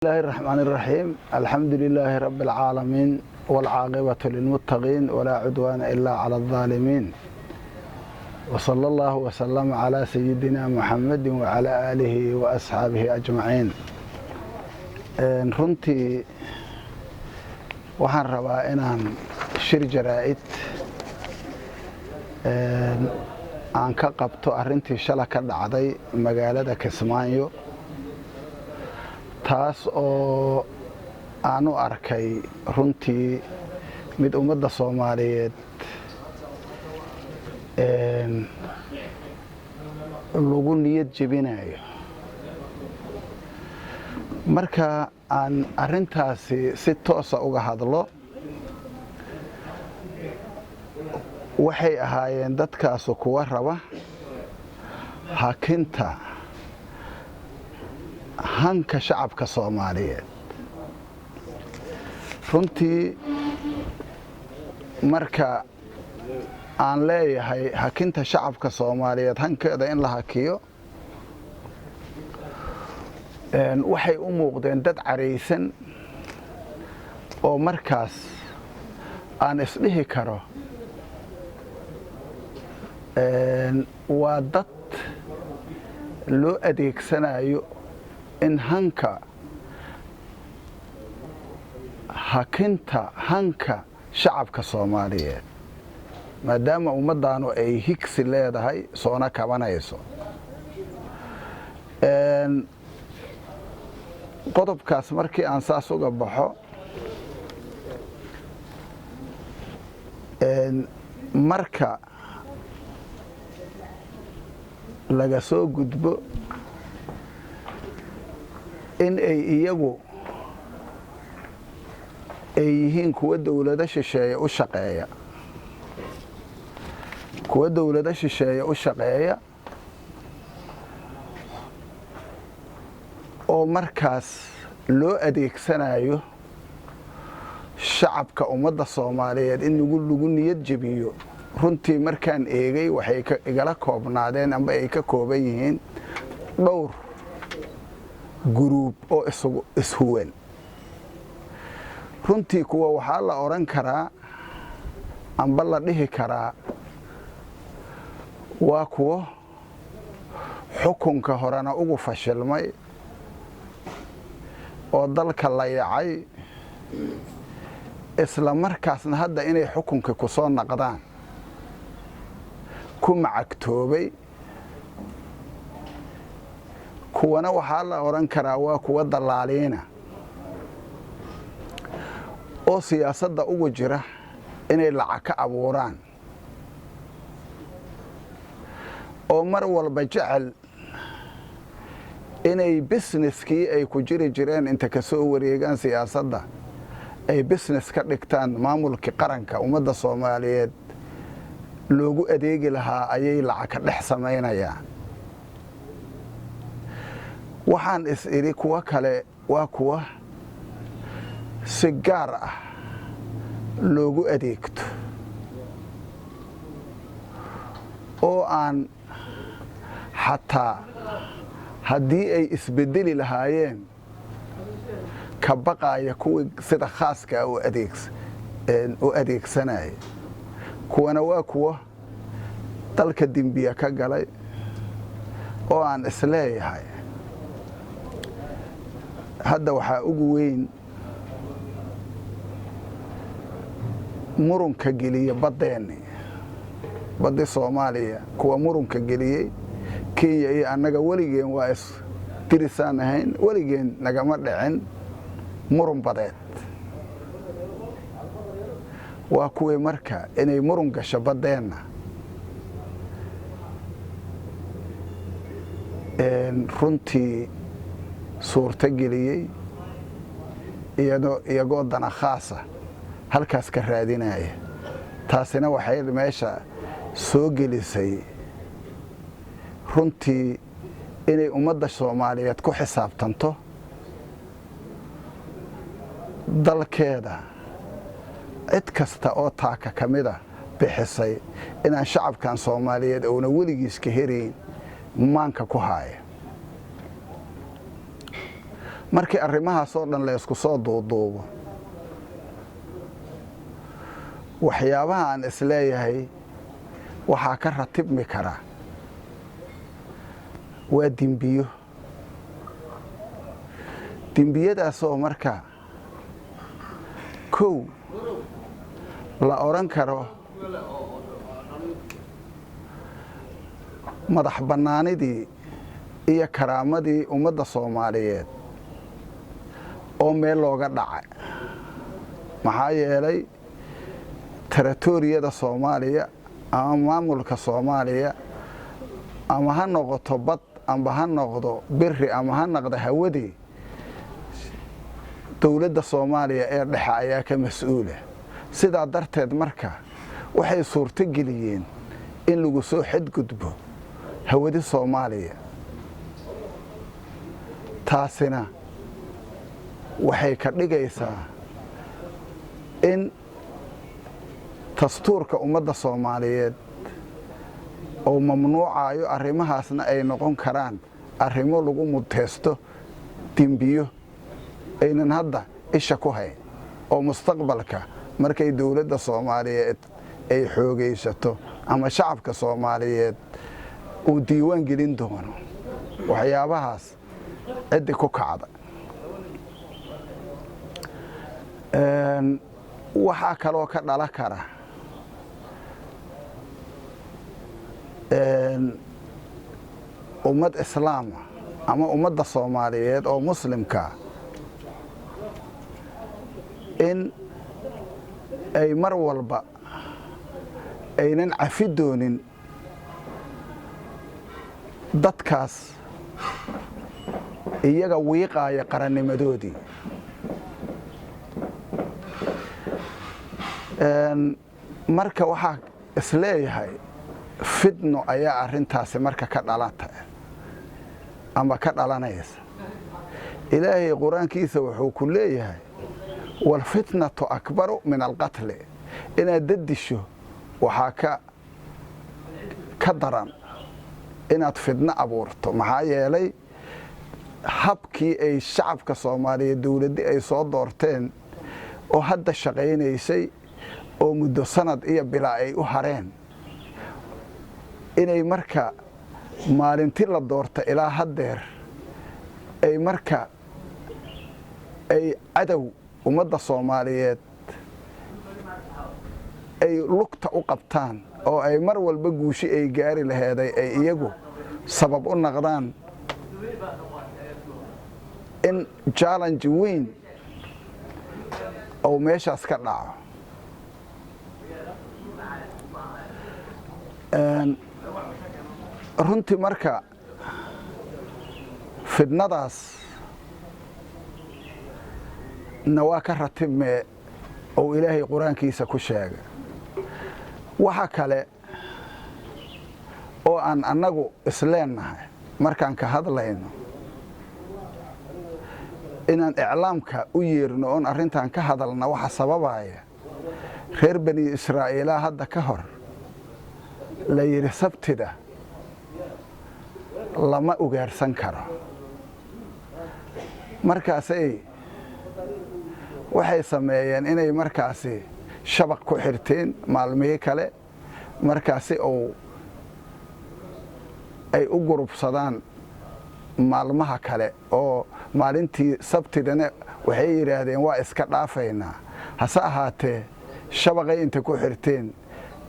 الله الرحمن الرحيم الحمد لله رب العالمين والعاقبة للمتقين ولا عدوان إلا على الظالمين وصلى الله وسلم على سيدنا محمد وعلى آله وأصحابه أجمعين runtii waxaan rabaa inaan shir jaraa'id aan ka qabto arrintii shala ka dhacday magaalada Kismaayo taas oo aan u arkay runtii mid ummadda Soomaaliyeed lagu niyad jebinayo marka aan arrintaasi si toos ah uga hadlo waxay ahaayeen dadkaas kuwa raba hakinta hanka shacabka Soomaaliyeed runtii marka aan leeyahay hakinta shacabka Soomaaliyeed hankeeda in la hakiyo waxay u muuqdeen dad careysan oo markaas aan isdhihi karo waa dad loo adeegsanayo in hakinta hanka shacabka Soomaaliyeed maadaama ummaddaanu ay higsi leedahay soona kabanayso qodobkaas markii aan saas uga baxo marka laga soo gudbo in ay iyagu ay yihiin kuwa dawladda shisheeye u shaqeeya oo markaas loo adeegsanayo shacabka ummadda Soomaaliyeed in lagu niyad jebiyo runtii markaan eegay waxay igala koobnaadeen amba ay ka kooban yihiin dhowr guruub oo ishuwan runtii kuwa waxaa la oran karaa amba la dhihi karaa waa kuwa xukunka horena ugu fashilmay oo dalka la yacay isla markaasna hadda inay xukunka ku soo naqdaan ku macagtoobay kuwana waxaa la oran karaa waa kuwa dalaaliina oo siyaasadda ugu jira inay lacag ka abuuraan oo mar walba jecel inay businesskii ay ku jiri jireen inta ka soo wareegaan siyaasadda ay business ka dhigtaan maamulkii qaranka ummadda Soomaaliyeed loogu adeegi lahaa ayay lacag ka dhex samaynayaan waxaan is-iri kuwa kale waa kuwa si gaar ah loogu adeegto oo aan xataa haddii ay isbedeli lahaayeen ka baqaya kuwii sida khaaska u adeegsanaya kuwana waa kuwa dalka dembiya ka galay oo aan isleeyahay hadda waxaa ugu weyn murunka geliya baddi Soomaaliya kuwa murunka geliyey Kenya iyo annaga waligeen waa dirisaan ahayn waligeen nagama dhicin murun badeed waa kuwii marka inay murun gasho baddeenna runtii suurto geliyey iyagoo dana khaasa halkaas ka raadinaya taasina waxay meesha soo gelisay runtii inay ummadda Soomaaliyeed ku xisaabtanto dalkeeda cid kasta oo taaka ka mid ah bixisay inaan shacabkan Soomaaliyeed oona weligiis ka herayn maanka ku haaya markii arrimahaas oo dhan la isku soo duuduubo waxyaabaha aan isleeyahay waxaa ka ratibmi kara waa dembiyo dembiyadaasoo marka kow la oran karo madax bannaanidii iyo karaamadii ummadda Soomaaliyeed oo meel looga dhacay maxaa yeelay territoriyada Soomaaliya ama maamulka Soomaaliya ama ha noqoto bad ama ha noqdo biri ama ha noqdo hawadii dawladda Soomaaliya ee dhexe ayaa ka mas'uula sidaa darteed marka waxay suurto geliyeen in lagu soo xadgudbo hawada Soomaaliya taasina waxay ka dhigaysaa in dastuurka ummadda Soomaaliyeed oo mamnuucayo arrimahaasna ay noqon karaan arrimo lagu mudteesto dembiyo aynan hadda isha ku hayn oo mustaqbalka markay dawladda Soomaaliyeed ay xoogaysato ama shacabka Soomaaliyeed uu diiwaan gelin doono waxyaabahaas cidi ku kacda waxa kaloo ka dhala kara ummad islaam ama ummadda Soomaaliyeed oo muslimka in ay mar walba aynan cafi doonin dadkaas iyaga wiiqaaya qarannimadoodii marka waxaa isleeyahay fitno ayaa arrintaasi marka ka dhalata ama ka dhalanaysa ilaahay quraankiisa wuxuu ku leeyahay wal fitnatu akbaru min alqatl inaad dadisho waxaa ka daran inaad fitna abuurto maxaa yeelay habkii ay shacabka Soomaaliyeed dawladda ay soo doorteen oo hadda shaqaynaysay oo muddo sanad iyo bilaa ay u hareen inay marka maalintii la doorta ilaa haddeer ay marka ay cadow ummadda Soomaaliyeed ay lugta u qabtaan oo ay mar walba guushi ay gaari laheeday ay iyagu sabab u noqdaan in challenge weyn oo meeshaas ka dhaco runtii marka fidnadaas na waa ka ratibme oo ilaahay quraankiisa ku sheegay waxa kale oo aan anagu isleenahay markaan ka hadlayno inaan iclaamka u yeerno oon arrintan ka hadalna waxa sababaya reer bani Israa'iila hadda ka hor la yiri sabtida lama ugaarsan karo markaasay waxay sameeyeen inay markaasi shabaq ku xirteen maalmihii kale markaasi oo ay u gurubsadaan maalmaha kale oo maalintii sabtidana waxay yiraahdeen waa iska dhaafaynaa hase ahaatee shabaqay inta ku xirteen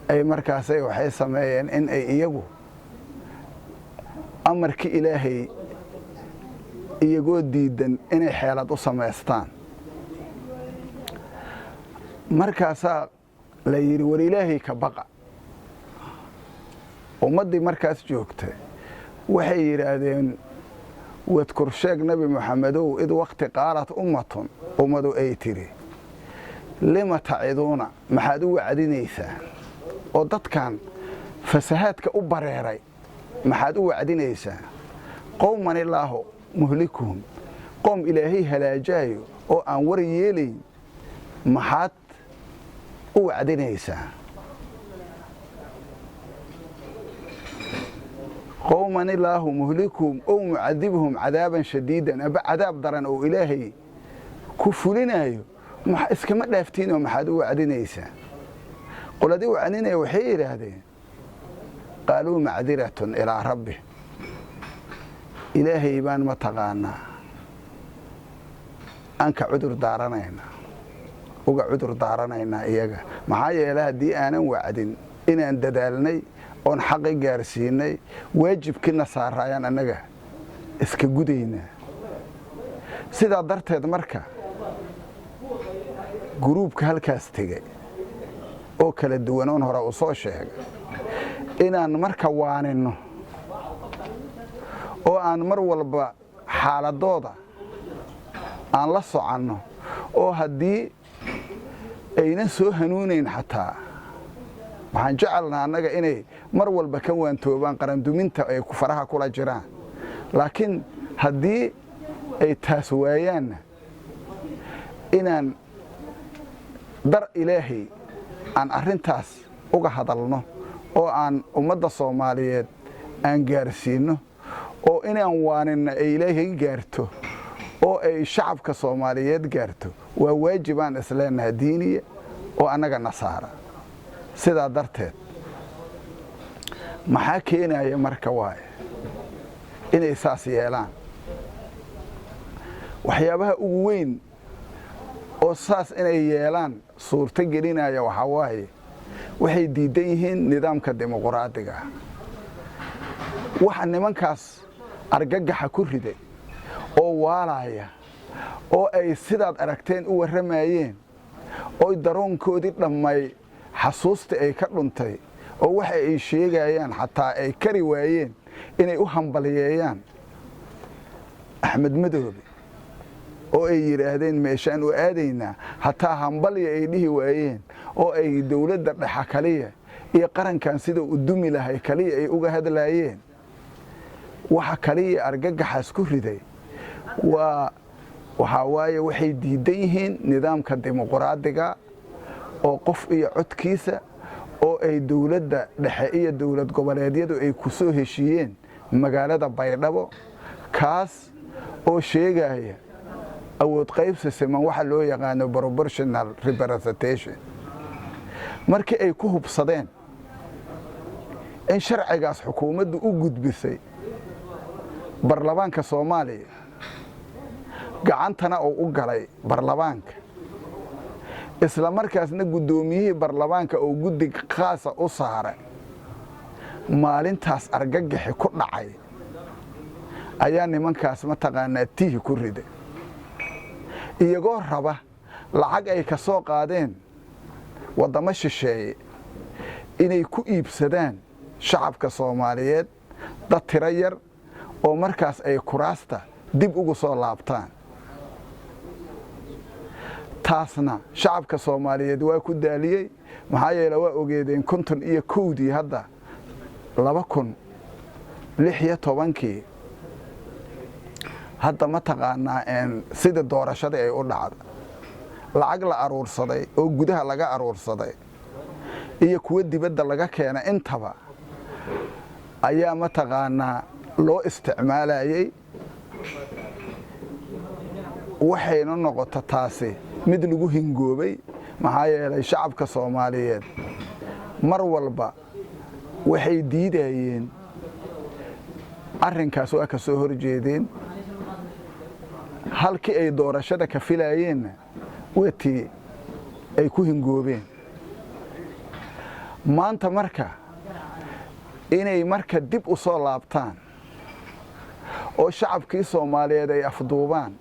ay markaasay waxay sameeyeen in ay iyagu amarkii ilaahay iyagoo diidan inay xeelad u sameystaan markaasaa la yiri war ilaahay ka baqa ummadii markaas joogtay waxay yiraahdeen wadkur sheeg nabi maxamedow id waqti qaalat ummadu ay tiri lima taciduuna maxaad u wacdinaysaa oo dadkan fasahaadka u bareeray maxaad u wacdinaysaa qowman ilaahu muhlikuhum qowm ilaahay halaajayo oo aan war yeelayn maxaad u wacdinaysaa qowman illaahu muhlikuhum ow mucadibhum cadaaban shadiidan aba cadaab daran oo ilaahay ku fulinayo iskama dhaaftiin oo maxaad u wacdinaysaa qoladii wacdinaya waxay yidhaahdeen qaaluu macdiratun ilaa rabbi ilaahay baan ma taqaanaa aan ka cudur daaranaynaa uga cudur daaranaynaa iyaga maxaa yeelay haddii aanan wacdin inaan dadaalnay oon xaqi gaarsiinay waajibkiina saaraayaan annaga iska gudaynaa sidaa darteed marka guruubka halkaas tegay oo kala duwanoon hore u soo sheegay inaan marka waaninno oo aan mar walba xaaladooda aan la soconno oo haddii aynan soo hanuunayn xataa waxaan jecelnaa annaga inay mar walba ka waantoobaan qaranduminta ay faraha kula jiraan laakiin haddii ay taas waayaanna inaan dar ilaahay aan arrintaas uga hadalno oo aan ummadda Soomaaliyeed aan gaarsiino oo inaan waaninna ay ilaahay gaarto oo ay shacabka Soomaaliyeed gaarto waa waajibaan islaamna diiniya oo annaga nasaara sidaa darteed maxaa keenaya marka waaye inay saas yeelaan waxyaabaha ugu weyn oo saas inay yeelaan suurta gelinaya waxa waaye waxay diidan yihiin nidaamka dimuqraadiga waxa nimankaas argagaxa ku riday oo waalaya oo ay sidaad aragteen u waramayeen oo daroonkoodii dhammay xasuusta ay ka dhuntay oo waxa ay sheegayaan xataa ay kari waayeen inay u hambaliyeeyaan Axmed Madoobe oo ay yiraahdeen meeshaan u aadaynaa hataa hambaliye ay dhihi waayeen oo ay dawladda dhexe kaliya iyo qarankan sida u dumi lahay kaliya ay uga hadlaayeen waxa kaliya argagaxaas ku riday waxa waaye waxay diidan yihiin nidaamka dimuqraadiga oo qof iyo codkiisa oo ay dawladda dhexe iyo dawlad goboleedyadu ay ku soo heshiiyeen magaalada Baydhabo kaas oo sheegaya awood qaybsi siman waxa loo yaqaan proportional representation markii ay ku hubsadeen in sharcigaas xukuumaddu u gudbisay baarlamaanka Soomaaliya gacantana oo u galay baarlamaanka isla markaasna gudoomiyihii baarlamaanka oo guddig khaas u saaray maalintaas argagaxi ku dhacay ayaa nimankaas ma taqaanaa tihi ku riday iyagoo raba lacag ay ka soo qaadeen wadamo shisheeye inay ku iibsadaan shacabka Soomaaliyeed dad tiro yar oo markaas ay kuraasta dib ugu soo laabtaan taasna shacabka Soomaaliyeed waa ku daaliyay maxaa yeelay waa ogeedeen 51 hadda 2016 hadda ma taqaanaa sida doorashada ay u dhacday lacag la aruursaday oo gudaha laga aruursaday iyo kuwa dibadda laga keenay intaba ayaa ma taqaanaa loo isticmaalayay waxayna noqotay taasi mid lagu hingoobay maxaa yeelay shacabka Soomaaliyeed mar walba waxay diidayeen arrinkaas oo ka soo horjeedeen halkii ay doorashada ka filayeen wati ay ku hingoobeen maanta marka inay marka dib u soo laabtaan oo shacabkii Soomaaliyeed ay afduubaan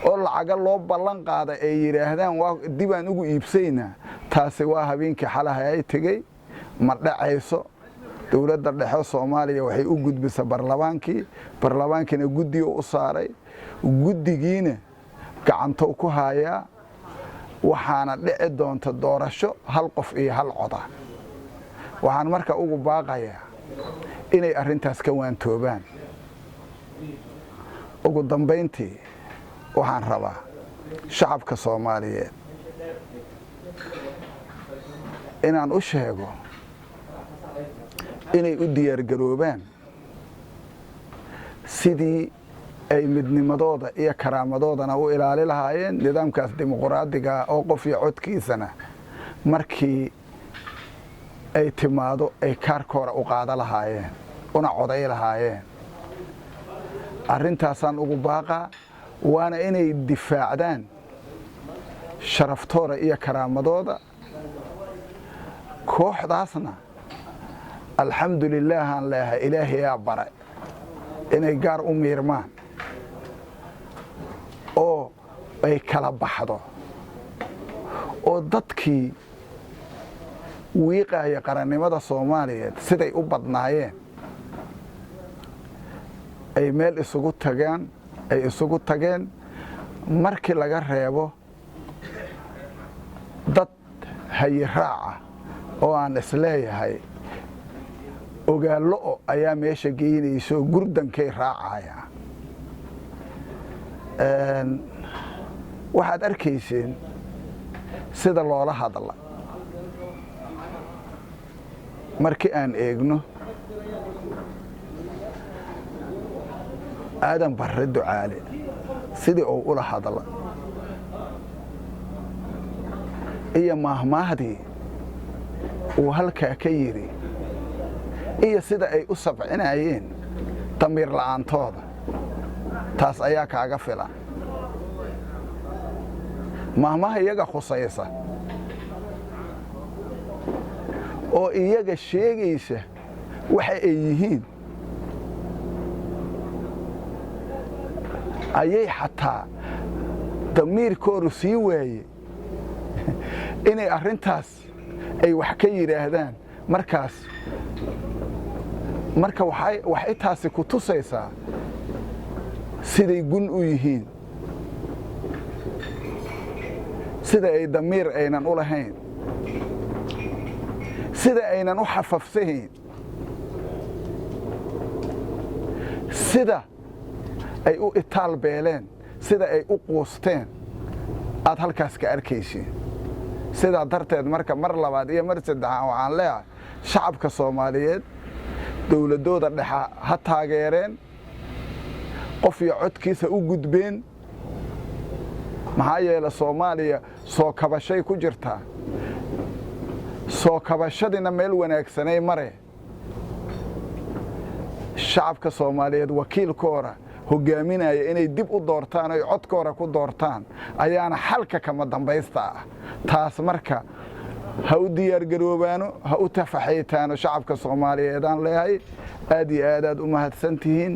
oo lacag loo ballan qaaday ay yiraahdaan waa dib aan ugu iibsayna taasi waa habeenkii xalaha ay tagay ma dhacayso dawladda dhexe Soomaaliya waxay u gudbisay baarlamaankina guddiga u saaray guddigiina gacanta ku haya waxaana dhici doonta doorasho hal qof iyo hal cod ah waxaan marka ugu baaqayaa inay arrintaas ka waantoobaan ugu dambeyntii waxaan rabaa shacabka Soomaaliyeed inaan u sheego inay u diyaar garoobaan sidii ay midnimadooda iyo karaamadoodana u ilaali lahaayeen nidaamkaas dimuqraadiga oo qof iyo codkiisana markii ay timaado ay kaarkoora u qaada lahaayeen una coday lahaayeen arrintaasaan ugu baaqaa waana inay difaacdaan sharaftooda iyo karaamadooda kooxdaasna alxamdulilaah aan leeyahay ilaahayaa bare inay gaar u miirmaan oo ay kala baxdo oo dadkii wiiqaaya qarannimada Soomaaliyeed siday u badnaayeen ay meel isugu tageen markii laga reebo dad hayiraaca oo aan isleeyahay ogaallo ayaa meesha geynayso gurdankay raacaya waxaad arkayseen sida loola hadla markii aan eegno aadan barre ducaale sidii uu ula hadla iyo maahmaahdii uu halkaa ka yiri iyo sida ay u sabcinayeen damiir la'aantooda taas ayaa kaaga filan maahmaha iyaga khusaysa oo iyaga sheegaysa waxa ay yihiin ayay xataa damiirkoodu sii waayey inay arrintaas ay wax ka yidhaahdaan marka waxay taasi ku tusaysaa siday gun u yihiin sida ay damiir aynan u lahayn sida aynan u xafafsahayn sida ay u itaal beeleen sida ay u quusteen aad halkaas ka arkaysiin sidaa darteed marka mar labaad iyo mar saddexaad waxaan leeyahay shacabka Soomaaliyeed dawladooda dhexa ha taageereen qof iyo codkiisa u gudbeen maxaa yeelay Soomaaliya soo kabashay ku jirtaa soo kabashadina meel wanaagsanay mare shacabka Soomaaliyeed wakiilkooda hogaaminaya inay dib u doortaan oo codkooda ku doortaan ayaana xalka kama dambaysta ah taas marka ha u diyaar garoobaano ha u tafaxaytaano shacabka Soomaaliyeed aan leeyahay aad iyo aad u mahadsantihiin